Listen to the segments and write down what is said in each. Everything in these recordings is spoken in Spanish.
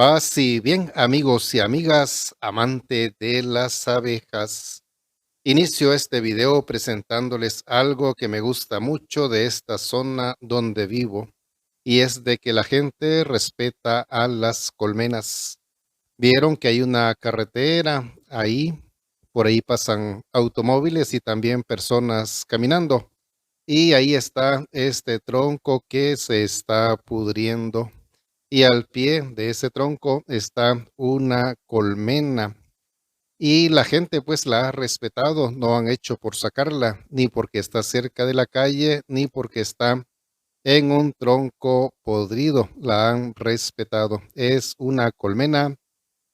Paz y bien, amigos y amigas, amante de las abejas. Inicio este video presentándoles algo que me gusta mucho de esta zona donde vivo, y es de que la gente respeta a las colmenas. Vieron que hay una carretera ahí, por ahí pasan automóviles y también personas caminando, y ahí está este tronco que se está pudriendo y al pie de ese tronco está una colmena y la gente pues la ha respetado, no han hecho por sacarla, ni porque está cerca de la calle, ni porque está en un tronco podrido, la han respetado. Es una colmena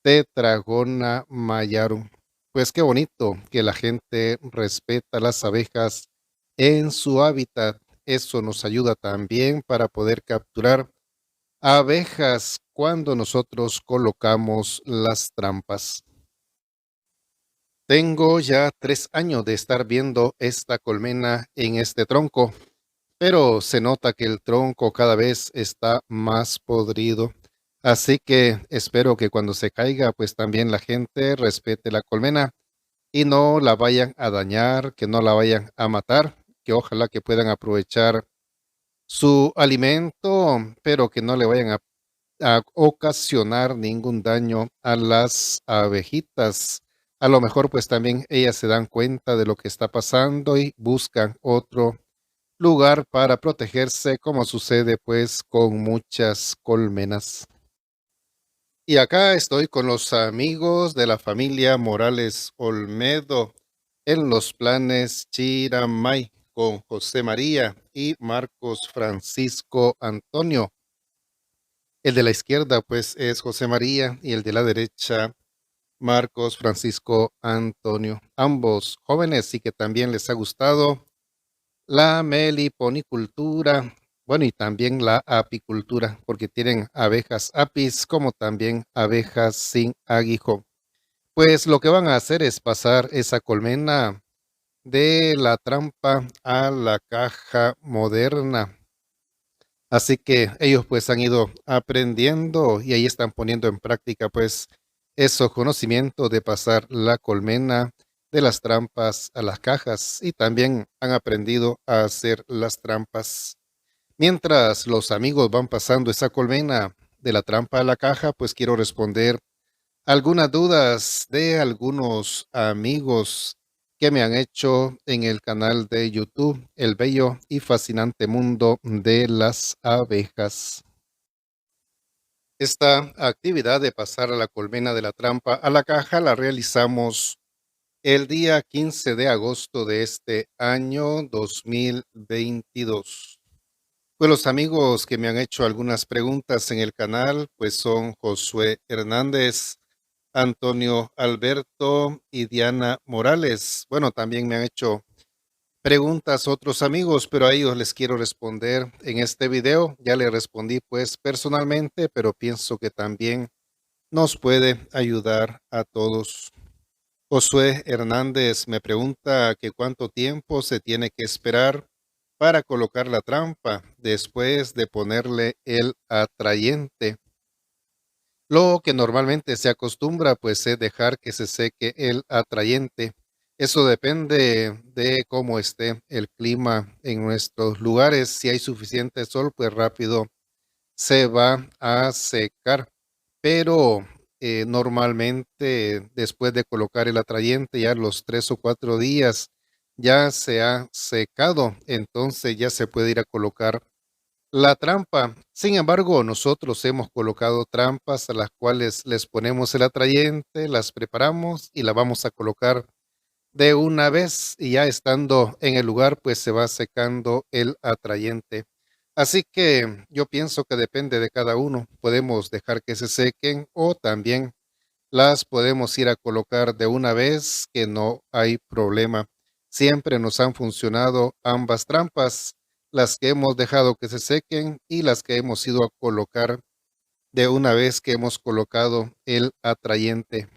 Tetragona mayarum. Pues qué bonito que la gente respeta las abejas en su hábitat. Eso nos ayuda también para poder capturar abejas cuando nosotros colocamos las trampas. Tengo ya 3 años de estar viendo esta colmena en este tronco, pero se nota que el tronco cada vez está más podrido. Así que espero que cuando se caiga, pues también la gente respete la colmena y no la vayan a dañar, que no la vayan a matar, que ojalá que puedan aprovechar su alimento, pero que no le vayan a ocasionar ningún daño a las abejitas. A lo mejor pues también ellas se dan cuenta de lo que está pasando y buscan otro lugar para protegerse, como sucede pues con muchas colmenas. Y acá estoy con los amigos de la familia Morales Olmedo en los planes Chiramay con José María y Marcos Francisco Antonio. El de la izquierda, pues, es José María y el de la derecha, Marcos Francisco Antonio. Ambos jóvenes y que también les ha gustado la meliponicultura, bueno, y también la apicultura, porque tienen abejas apis como también abejas sin aguijón. Pues lo que van a hacer es pasar esa colmena de la trampa a la caja moderna. Así que ellos pues han ido aprendiendo y ahí están poniendo en práctica pues esos conocimientos de pasar la colmena de las trampas a las cajas y también han aprendido a hacer las trampas. Mientras los amigos van pasando esa colmena de la trampa a la caja, pues quiero responder algunas dudas de algunos amigos que me han hecho en el canal de YouTube, El bello y fascinante mundo de las abejas. Esta actividad de pasar a la colmena de la trampa a la caja la realizamos el día 15 de agosto de este año 2022. Pues los amigos que me han hecho algunas preguntas en el canal, pues son Josué Hernández, Antonio Alberto y Diana Morales. Bueno, también me han hecho preguntas otros amigos, pero a ellos les quiero responder en este video. Ya le respondí pues personalmente, pero pienso que también nos puede ayudar a todos. Josué Hernández me pregunta que cuánto tiempo se tiene que esperar para colocar la trampa después de ponerle el atrayente. Lo que normalmente se acostumbra, pues, es dejar que se seque el atrayente. Eso depende de cómo esté el clima en nuestros lugares. Si hay suficiente sol, pues rápido se va a secar. Pero normalmente después de colocar el atrayente, ya los 3 o 4 días ya se ha secado, entonces ya se puede ir a colocar la trampa. Sin embargo, nosotros hemos colocado trampas a las cuales les ponemos el atrayente, las preparamos y la vamos a colocar de una vez y ya estando en el lugar, pues se va secando el atrayente. Así que yo pienso que depende de cada uno. Podemos dejar que se sequen o también las podemos ir a colocar de una vez, que no hay problema. Siempre nos han funcionado ambas trampas, las que hemos dejado que se sequen y las que hemos ido a colocar de una vez que hemos colocado el atrayente.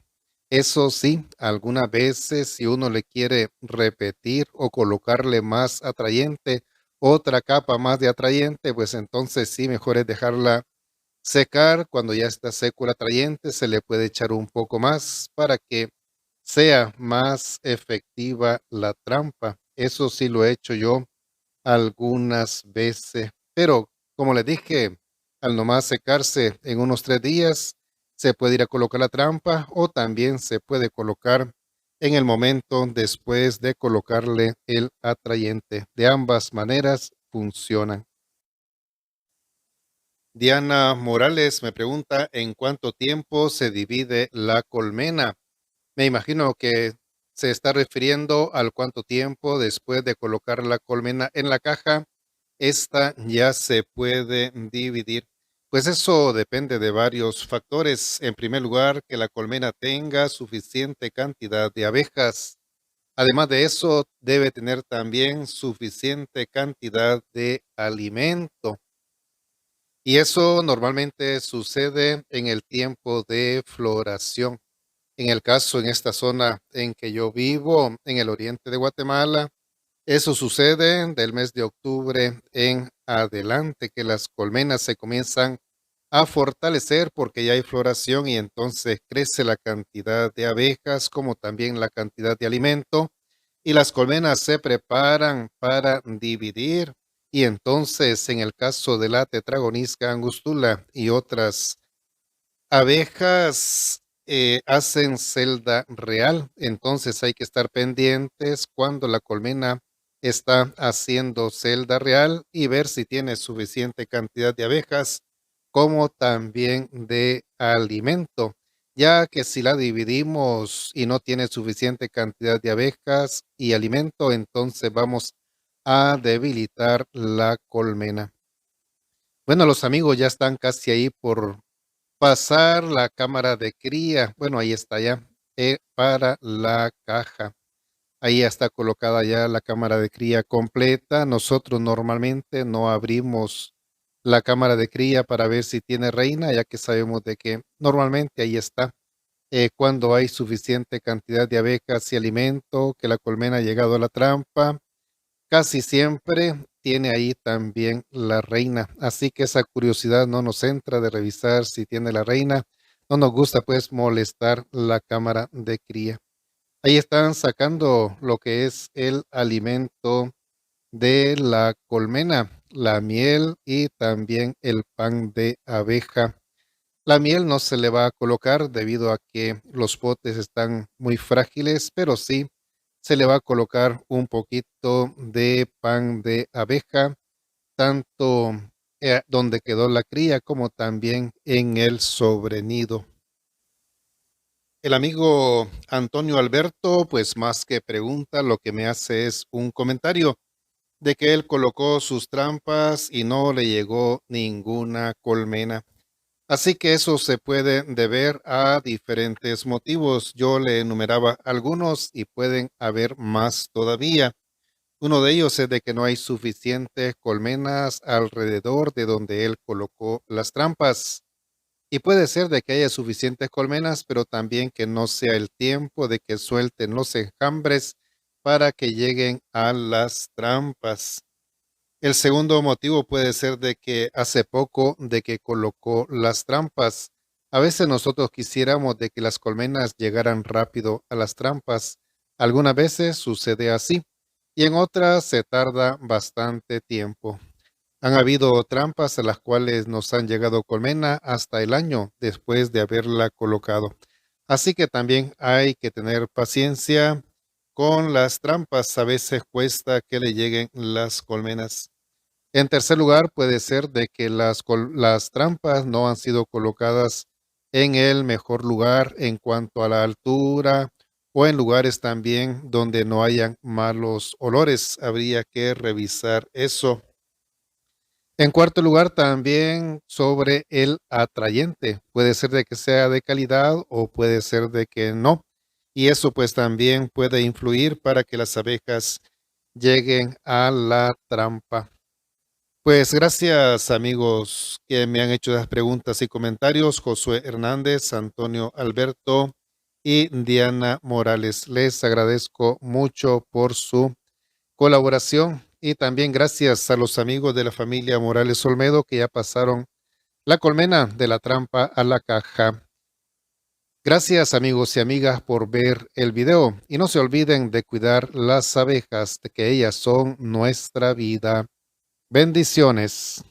Eso sí, algunas veces si uno le quiere repetir o colocarle más atrayente, otra capa más de atrayente, pues entonces sí, mejor es dejarla secar. Cuando ya está seco el atrayente, se le puede echar un poco más para que sea más efectiva la trampa. Eso sí lo he hecho yo algunas veces, pero como les dije, al nomás secarse en unos 3 días, se puede ir a colocar la trampa o también se puede colocar en el momento después de colocarle el atrayente. De ambas maneras funcionan. Diana Morales me pregunta en cuánto tiempo se divide la colmena. Me imagino que se está refiriendo al cuánto tiempo después de colocar la colmena en la caja, esta ya se puede dividir. Pues eso depende de varios factores. En primer lugar, que la colmena tenga suficiente cantidad de abejas. Además de eso, debe tener también suficiente cantidad de alimento. Y eso normalmente sucede en el tiempo de floración. En el caso, en esta zona en que yo vivo, en el oriente de Guatemala, eso sucede del mes de octubre en adelante, que las colmenas se comienzan a fortalecer porque ya hay floración y entonces crece la cantidad de abejas como también la cantidad de alimento y las colmenas se preparan para dividir y entonces en el caso de la Tetragonisca angustula y otras abejas hacen celda real, entonces hay que estar pendientes cuando la colmena está haciendo celda real y ver si tiene suficiente cantidad de abejas como también de alimento, ya que si la dividimos y no tiene suficiente cantidad de abejas y alimento, entonces vamos a debilitar la colmena. Bueno, los amigos ya están casi ahí por pasar la cámara de cría. Bueno, ahí está ya, para la caja. Ahí ya está colocada ya la cámara de cría completa. Nosotros normalmente no abrimos la cámara de cría para ver si tiene reina, ya que sabemos de que normalmente ahí está. Cuando hay suficiente cantidad de abejas y alimento, que la colmena ha llegado a la trampa, casi siempre tiene ahí también la reina, así que esa curiosidad no nos entra de revisar si tiene la reina. No nos gusta pues molestar la cámara de cría. Ahí están sacando lo que es el alimento de la colmena, la miel y también el pan de abeja. La miel no se le va a colocar debido a que los potes están muy frágiles, pero sí se le va a colocar un poquito de pan de abeja, tanto donde quedó la cría como también en el sobrenido. El amigo Antonio Alberto, pues más que pregunta, lo que me hace es un comentario de que él colocó sus trampas y no le llegó ninguna colmena. Así que eso se puede deber a diferentes motivos. Yo le enumeraba algunos y pueden haber más todavía. Uno de ellos es de que no hay suficientes colmenas alrededor de donde él colocó las trampas. Y puede ser de que haya suficientes colmenas, pero también que no sea el tiempo de que suelten los enjambres para que lleguen a las trampas. El segundo motivo puede ser de que hace poco de que colocó las trampas. A veces nosotros quisiéramos de que las colmenas llegaran rápido a las trampas. Algunas veces sucede así y en otras se tarda bastante tiempo. Han habido trampas a las cuales nos han llegado colmena hasta el año después de haberla colocado. Así que también hay que tener paciencia con las trampas. A veces cuesta que le lleguen las colmenas. En tercer lugar, puede ser de que las trampas no han sido colocadas en el mejor lugar en cuanto a la altura o en lugares también donde no hayan malos olores. Habría que revisar eso. En cuarto lugar, también sobre el atrayente. Puede ser de que sea de calidad o puede ser de que no. Y eso pues también puede influir para que las abejas lleguen a la trampa. Pues gracias amigos que me han hecho las preguntas y comentarios. Josué Hernández, Antonio Alberto y Diana Morales. Les agradezco mucho por su colaboración y también gracias a los amigos de la familia Morales Olmedo que ya pasaron La colmena de la trampa a la caja. Gracias amigos y amigas por ver el video y no se olviden de cuidar las abejas, de que ellas son nuestra vida. Bendiciones.